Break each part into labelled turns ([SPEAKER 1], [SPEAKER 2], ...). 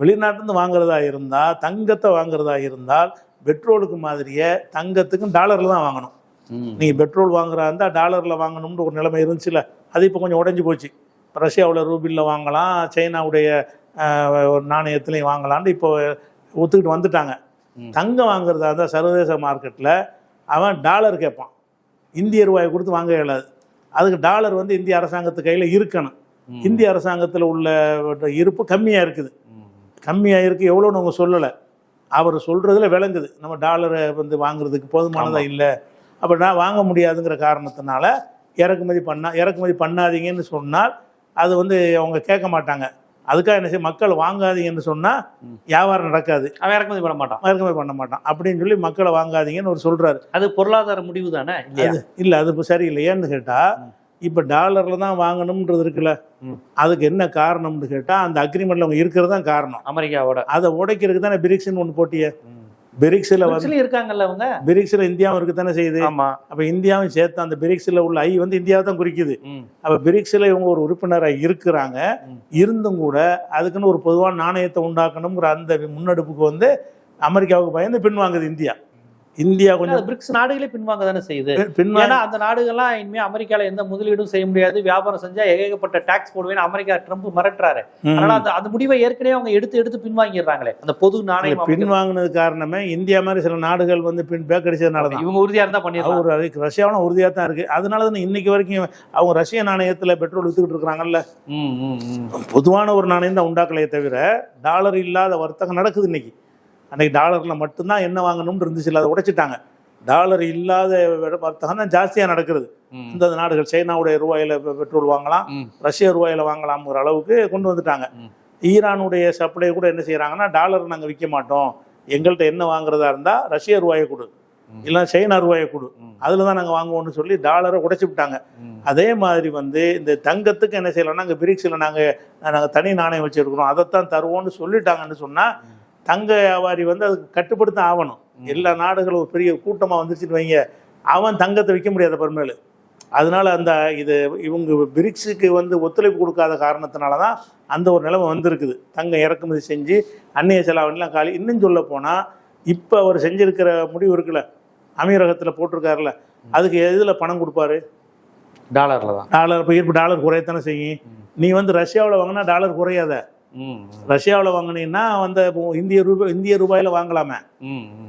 [SPEAKER 1] வெளிநாட்டிலேருந்து வாங்குறதா இருந்தால், தங்கத்தை வாங்குறதா இருந்தால் பெட்ரோலுக்கு மாதிரியே தங்கத்துக்கும் டாலரில் தான் வாங்கணும். நீங்கள் பெட்ரோல் வாங்குறா இருந்தால் டாலரில் வாங்கணும்னு ஒரு நிலைமை இருந்துச்சுல்ல, அது இப்போ கொஞ்சம் உடஞ்சி போச்சு. ரஷ்யாவில் ரூபிளில் வாங்கலாம், சைனாவுடைய நாணயத்துலையும் வாங்கலான்னு இப்போ ஒத்துக்கிட்டு வந்துட்டாங்க. தங்கம் வாங்குறதா இருந்தால் சர்வதேச மார்க்கெட்டில் அவன் டாலர் கேட்பான், இந்திய ரூபாயை கொடுத்து வாங்க இயலாது. அதுக்கு டாலர் வந்து இந்திய அரசாங்கத்து கையில் இருக்கணும். இந்திய அரசாங்கத்தில் உள்ள இருப்பு கம்மியாக இருக்குது. கம்மியாக இருக்குது, எவ்வளோன்னு அவங்க சொல்லலை. அவர் சொல்கிறதுல விளங்குது நம்ம டாலரை வந்து வாங்குறதுக்கு போதுமானதாக இல்லை. அப்போ நான் வாங்க முடியாதுங்கிற காரணத்தினால இறக்குமதி பண்ணாதீங்கன்னு சொன்னால் அது வந்து அவங்க கேட்க மாட்டாங்க. அதுக்காக என்ன செய்ய, மக்கள் வாங்காதீங்கன்னு சொன்னால் வியாபாரம் நடக்காது, அவன் இறக்குமதி பண்ண மாட்டான் அப்படின்னு சொல்லி மக்களை வாங்காதீங்கன்னு ஒரு சொல்கிறாரு.
[SPEAKER 2] அது பொருளாதார முடிவு தானே?
[SPEAKER 1] இல்லை, அது இப்போ சரியில்லை. ஏன்னு கேட்டால் இப்போ டாலரில் தான் வாங்கணும்ன்றது இருக்குல்ல, அதுக்கு என்ன காரணம்னு கேட்டால் அந்த அக்ரிமெண்ட்டில் அவங்க இருக்கிறது தான் காரணம்.
[SPEAKER 2] அமெரிக்காவோட அதை
[SPEAKER 1] உடைக்கிறதுக்கு தானே பிரிக்ஸ்ன்னு ஒன்று போட்டியே. பிரிக்ஸில் வந்து
[SPEAKER 2] இருக்காங்கல்ல அவங்க,
[SPEAKER 1] பிரிக்ஸில் இந்தியாவும் இருக்கு தானே செய்யுது. அப்போ இந்தியாவும் சேர்த்து அந்த பிரிக்ஸில் உள்ள ஐ வந்து இந்தியாவை தான் குறிக்குது. அப்போ பிரிக்ஸில் இவங்க ஒரு உறுப்பினராக இருக்கிறாங்க. இருந்தும் கூட அதுக்குன்னு ஒரு பொதுவான நாணயத்தை உண்டாக்கணுங்கிற அந்த முன்னெடுப்புக்கு வந்து அமெரிக்காவுக்கு பயந்து பின்வாங்குது இந்தியா கொஞ்சம்
[SPEAKER 2] பிரிக்ஸ் நாடுகளே பின்வாங்க தானே செய்யுது. ஏன்னா அந்த நாடுகள்லாம் இனிமே அமெரிக்கால எந்த முதலீடும் செய்ய முடியாது, வியாபாரம் செஞ்சா ஏகப்பட்ட டாக்ஸ் போடுவேன்னு அமெரிக்கா ட்ரம்ப் மிரட்டுறாரு. அதனால அந்த முடிவை ஏற்கனவே அவங்க எடுத்து பின்வாங்கிடுறாங்களே. அந்த பொது நாணயம்
[SPEAKER 1] பின்வாங்கினது காரணமே இந்தியா மாதிரி சில நாடுகள் வந்து பேக்கடிச்சதுனால தான்.
[SPEAKER 2] இவங்க உறுதியா இருந்தா பண்ணிடுறாங்க.
[SPEAKER 1] அதுக்கு ரஷ்யாவும் உறுதியா தான் இருக்கு. அதனால தான் இன்னைக்கு வரைக்கும் அவங்க ரஷ்ய நாணயத்துல பெட்ரோல் வித்துக்கிட்டு இருக்கிறாங்கல்ல. பொதுவான ஒரு நாணயம் தான் உண்டாக்கலையே தவிர டாலர் இல்லாத வர்த்தகம் நடக்குது இன்னைக்கு. அன்றைக்கி டாலரில் மட்டும்தான் என்ன வாங்கணும்னு இருந்துச்சு, அதை உடைச்சிட்டாங்க. டாலர் இல்லாத வர்த்தகம் தான் ஜாஸ்தியாக நடக்கிறது. இந்த நாடுகள் சைனாவுடைய ரூபாயில் பெட்ரோல் வாங்கலாம், ரஷ்ய ரூபாயில் வாங்கலாம்ங்கிற அளவுக்கு கொண்டு வந்துட்டாங்க. ஈரானுடைய சப்ளை கூட என்ன செய்கிறாங்கன்னா, டாலர் நாங்கள் விற்க மாட்டோம், எங்கள்கிட்ட என்ன வாங்குறதா இருந்தால் ரஷ்ய ரூபாயை கொடு, இல்லை சைனா ரூபாயை கொடு, அதில் தான் நாங்கள் வாங்குவோம்னு சொல்லி டாலரை உடைச்சி விட்டாங்க. அதே மாதிரி வந்து இந்த தங்கத்துக்கு என்ன செய்யலாம்னா, அங்கே பிரிக்ஸில் நாங்கள் தனி நாணயம் வச்சுருக்கிறோம், அதைத்தான் தருவோம்னு சொல்லிட்டாங்கன்னு சொன்னால் தங்க வியாபாரி வந்து அதுக்கு கட்டுப்படுத்த ஆகணும். எல்லா நாடுகளும் ஒரு பெரிய கூட்டமாக வந்துருச்சுன்னு வைங்க, அவன் தங்கத்தை விற்க முடியாத பருமேலு. அதனால இவங்க பிரிக்ஸுக்கு வந்து ஒத்துழைப்பு கொடுக்காத காரணத்தினால தான் அந்த ஒரு நிலைமை வந்திருக்குது. தங்கம் இறக்குமதி செஞ்சு அந்நிய செலாவணிலாம் காலி. இன்னும் சொல்ல போனால் இப்போ அவர் செஞ்சிருக்கிற முடிவு இருக்குல்ல, அமீரகத்தில் போட்டிருக்காருல, அதுக்கு எதில் பணம் கொடுப்பாரு?
[SPEAKER 2] டாலரில் தான்.
[SPEAKER 1] இப்போ டாலர் குறையத்தானே செய்யும். நீ வந்து ரஷ்யாவில் வாங்கினா டாலர் குறையாத. ரஷ்யாவில் வாங்கினீங்கன்னா வந்து இந்திய ரூபாயில வாங்கலாமே.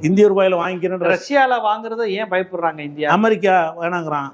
[SPEAKER 1] இந்திய ரூபாயில வாங்கிக்கிறேன்.
[SPEAKER 2] ரஷ்யாவில் வாங்குறத ஏன் பயப்படுறாங்க இந்தியா?
[SPEAKER 1] அமெரிக்கா வேணாங்கிறான்.